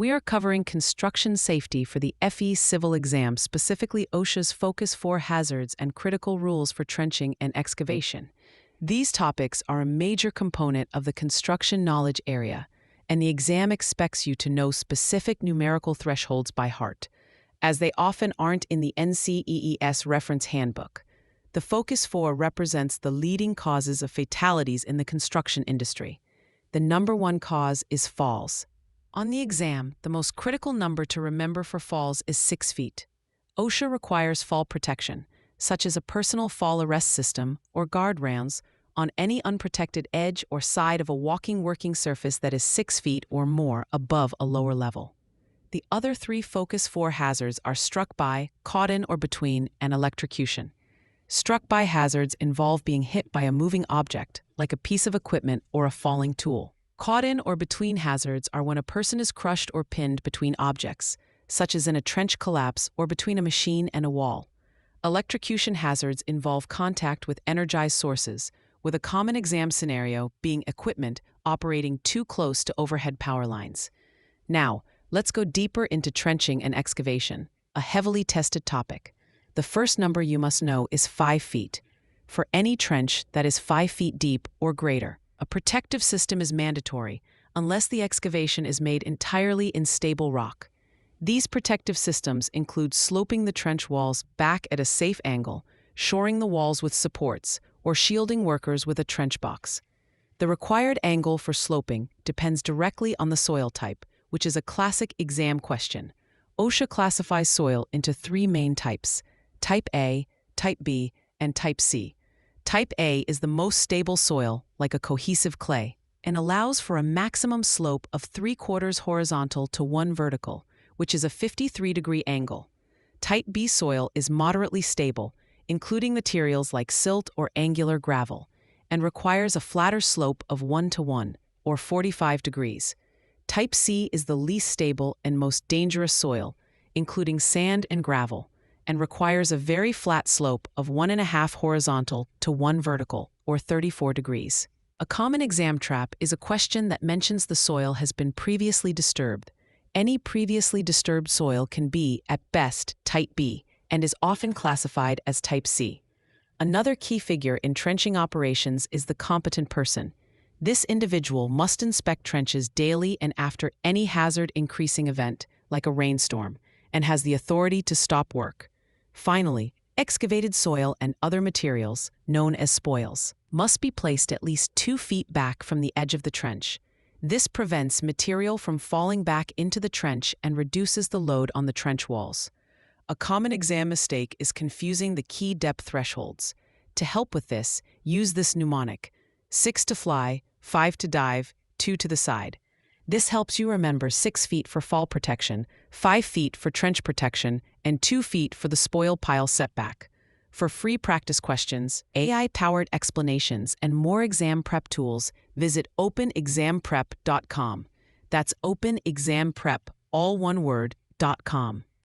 We are covering construction safety for the FE civil exam, specifically OSHA's Focus Four hazards and critical rules for trenching and excavation. These topics are a major component of the construction knowledge area, and the exam expects you to know specific numerical thresholds by heart, as they often aren't in the NCEES reference handbook. The Focus Four represents the leading causes of fatalities in the construction industry. The number one cause is falls. On the exam, the most critical number to remember for falls is 6 feet. OSHA requires fall protection, such as a personal fall arrest system or guardrails, on any unprotected edge or side of a walking working surface that is 6 feet or more above a lower level. The other 3 Focus Four hazards are struck by, caught in or between, and electrocution. Struck by hazards involve being hit by a moving object, like a piece of equipment or a falling tool. Caught in or between hazards are when a person is crushed or pinned between objects, such as in a trench collapse or between a machine and a wall. Electrocution hazards involve contact with energized sources, with a common exam scenario being equipment operating too close to overhead power lines. Now, let's go deeper into trenching and excavation, a heavily tested topic. The first number you must know is 5 feet. For any trench that is 5 feet deep or greater, a protective system is mandatory unless the excavation is made entirely in stable rock. These protective systems include sloping the trench walls back at a safe angle, shoring the walls with supports, or shielding workers with a trench box. The required angle for sloping depends directly on the soil type, which is a classic exam question. OSHA classifies soil into 3 main types: Type A, Type B, and Type C. Type A is the most stable soil, like a cohesive clay, and allows for a maximum slope of 3/4 horizontal to 1 vertical, which is a 53-degree angle. Type B soil is moderately stable, including materials like silt or angular gravel, and requires a flatter slope of 1:1, or 45 degrees. Type C is the least stable and most dangerous soil, including sand and gravel, and requires a very flat slope of 1.5 horizontal to 1 vertical, or 34 degrees. A common exam trap is a question that mentions the soil has been previously disturbed. Any previously disturbed soil can be, at best, Type B, and is often classified as Type C. Another key figure in trenching operations is the competent person. This individual must inspect trenches daily and after any hazard-increasing event, like a rainstorm, and has the authority to stop work. Finally, excavated soil and other materials, known as spoils, must be placed at least 2 feet back from the edge of the trench. This prevents material from falling back into the trench and reduces the load on the trench walls. A common exam mistake is confusing the key depth thresholds. To help with this, use this mnemonic: 6 to fly, 5 to dive, 2 to the side. This helps you remember 6 feet for fall protection, 5 feet for trench protection, and 2 feet for the spoil pile setback. For free practice questions, AI-powered explanations, and more exam prep tools, visit openexamprep.com. That's openexamprep, all one word, .com.